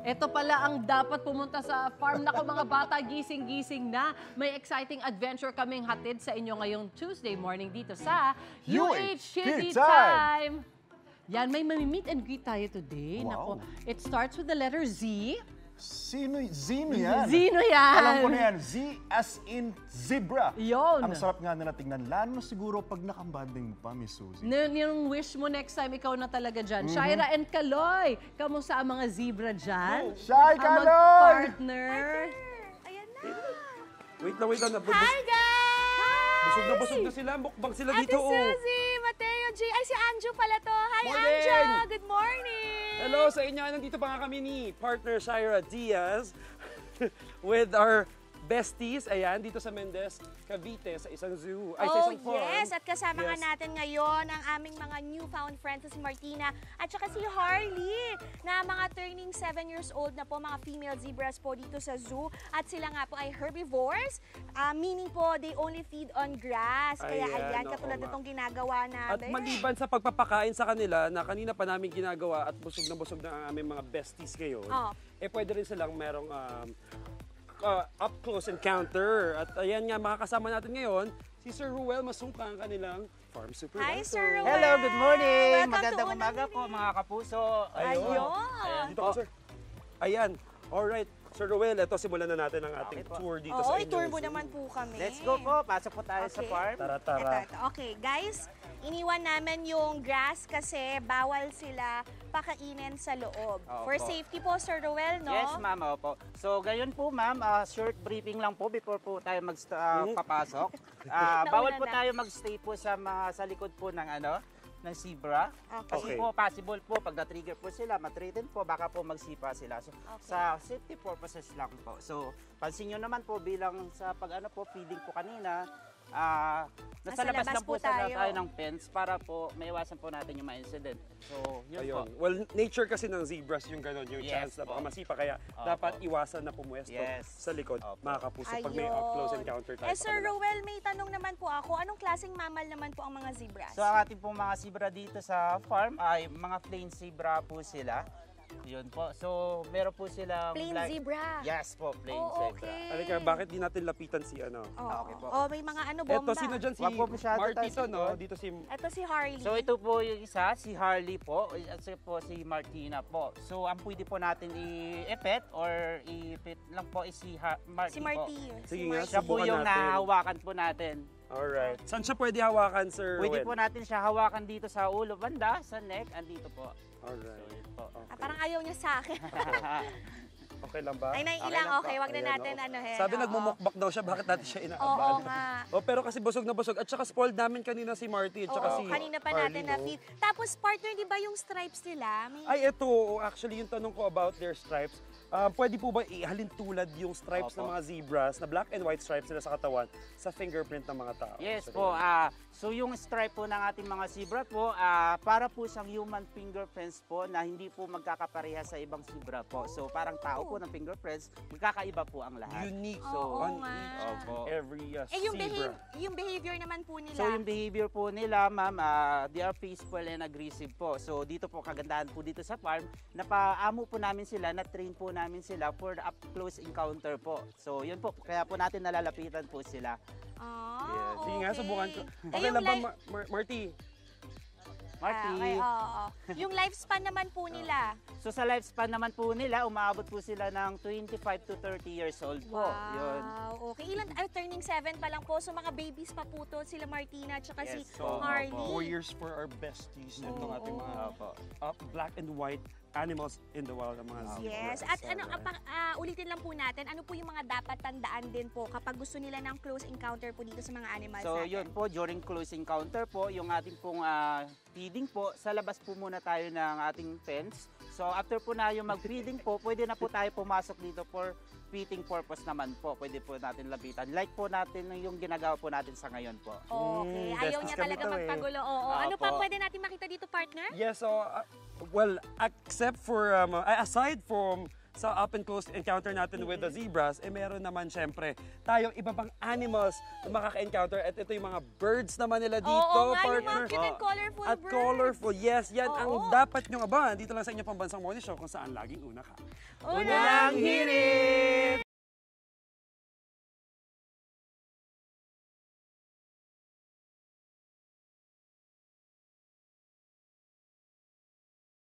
Ito pala ang dapat pumunta sa farm. Nako mga bata, gising-gising na. May exciting adventure kaming hatid sa inyo ngayong Tuesday morning dito sa UH Chitty Time. Yan, may meet and greet tayo today. Wow. Nako, it starts with the letter Z. Zino yan. Zino yan. Alam ko na yan. Z as in zebra. Yun. Ang sarap nga na tingnan. Lalo siguro pag nakabanding mo pa, Miss Suzy. Yung wish mo next time, ikaw na talaga dyan. Shaira and Kaloy, kamusta ang mga zebra dyan? Shai, Ang Kaloy! mag-partner. Ayan na. Wait lang. Hi, guys! Busog na sila. Mukbang sila Ate dito. Suzy, Mateo, G. Ay, si Anjo pala to. Hi, Morning! Anjo! Good morning! Hello sa inyo. Nandito pa nga kami ni partner Shaira Diaz with our besties. Ayan, dito sa Mendez, Cavite, sa isang zoo. Ay, sa isang farm. Yes. At kasama nga Yes. natin ngayon ang aming mga newfound friends, si Martina at saka si Harley, na mga turning 7 years old na po, mga female zebras po dito sa zoo. At sila nga po ay herbivores, meaning po they only feed on grass. Kaya ayan, oo katulad nga. itong ginagawa At natin. maliban sa pagpapakain sa kanila na kanina pa namin ginagawa at busog na ang aming mga besties ngayon, pwede rin silang merong up-close encounter. At ayan nga, makakasama natin ngayon, si Sir Ruel Masungka, ang kanilang farm supervisor. Hi, Sir Ruel! Hello, good morning! Welcome Magandang to umaga Unang po mga kapuso. Ayun! Dito ka, sir. Ayan. Alright. Sir Ruel, ito simulan na natin ang ating Okay po. tour dito Oo, sa inyong i-tour mo zoo. naman po kami. Let's go po, pasok po tayo sa Okay. farm. Tara. Ito. Okay, guys, iniwan namin yung grass kasi bawal sila pakainin sa loob. Opo. For safety po, Sir Ruel, no? Yes, ma'am, opo. So, gayon po, ma'am, short briefing lang po before po tayo papasok. Bawal po na. tayo magstay po sa likod po ng ng zebra. Okay. Kasi po, possible po, pag na-trigger po sila, matreten po, baka po magsipa sila. So, sa safety purposes lang po. So, pansin nyo naman po, bilang sa feeding po kanina, nasa labas lang po tayo ng fence para po maiwasan po natin yung mga incident. So, yun po. Ayun. Well, nature kasi ng zebras yung gano'n, yung Yes chance na po. baka masipa. Kaya Opo. dapat iwasan na pumuesto Yes. sa likod, Opo. mga kapuso, pag may Ayun. up-close encounter tayo Eh, sa Sir kanila. Ruel, may tanong naman po ako. Anong klaseng mammal naman po ang mga zebras? So, ang ating pong mga zebra dito sa farm ay mga plain zebra po sila. Yun po. So, meron po sila Plain zebra? Yes po, plain Oh, zebra. okay. Halika, bakit di natin lapitan si ano? Okay po. Oh, may mga bomba. Eto, sino dyan? Si Wag po masyado Marty tayo to, sa no? likod. Dito si... Ito si Harley. So, ito po yung isa, si Harley po, at saka po si Martina po. So, ang pwede po natin i-pet or i-pet lang po is si Marty si Marty. po. Sige nga, Siya po subukan yung natin. nahahawakan po natin. Alright. Saan siya pwede hawakan, Sir Pwede Ruel? po natin siya hawakan dito sa ulo, banda, sa neck, andito po. Alright. So, yun po. Parang ayaw niya sa akin. Okay lang ba? Ay, Okay naiilang. lang po. Okay, wag na Ayan, natin oo. anuhin. Sabi Oo. nagmumukbak daw siya, bakit natin siya Oo inaabahan? nga. Oh, pero kasi busog na busog. At saka spoiled namin kanina si Marty at saka Oo, si kanina pa Harley, natin no? na-feed. Tapos, partner, di ba yung stripes nila? May... Ay, eto. Actually, yung tanong ko about their stripes. Pwede po ba ihalin tulad yung stripes ng Opo. mga zebras, na black and white stripes nila sa katawan, sa fingerprint ng mga tao? Yes So, po. So yung stripe po ng ating mga zebra po, para po siyang human fingerprints po na hindi po magkakapareha sa ibang zebra po. So parang tao po ng fingerprints, magkakaiba po ang lahat. unique Oo on nga. each Opo. every yung, zebra. yung behavior naman po nila. So yung behavior po nila, ma'am, they are peaceful and aggressive po. So dito po, kagandahan po dito sa farm, napaamo po namin sila, na-train po namin sila for the up-close encounter po. So yun po, kaya po natin nalalapitan po sila. Ah, Sige nga, subukan ko. Eh, Okay yung lang ba, life- Marty? Marty. Okay, oo. Yung lifespan naman po nila. So sa lifespan naman po nila, umaabot po sila ng 25 to 30 years old po. Yun. Wow. Okay, turning 7 pa lang po. So mga babies pa po to, sila Martina at saka si Yes, so, Harley. opo. 4 years for our besties. Itong Oo. ating mga Opo. black and white animals in the wild, ang mga Yes. zebras. At ano, Alright. ulitin lang po natin, ano po yung mga dapat tandaan din po kapag gusto nila ng close encounter po dito sa mga animals So natin? yun po, during close encounter po, yung ating pong feeding po, sa labas po muna tayo ng ating fence. So after po na yung mag-feeding po, pwede na po tayo pumasok dito for feeding purpose naman po. Pwede po natin lapitan. Like po natin yung ginagawa po natin sa ngayon po. Okay, ayaw besties niya kami talaga to eh. magpagulo. Oo. Ano Opo. pa pwede natin makita dito, partner? Yes, so, well, except for, aside from sa up and close encounter natin with the zebras, eh meron naman syempre tayong iba pang animals na makaka-encounter. At ito yung mga birds naman nila dito, Oo nga, yung partner. mga cute and colorful At birds. colorful, yes, yan ang Oo. dapat nyong abangan dito lang sa inyong pambansang morning show kung saan laging una ka. Unang hirit!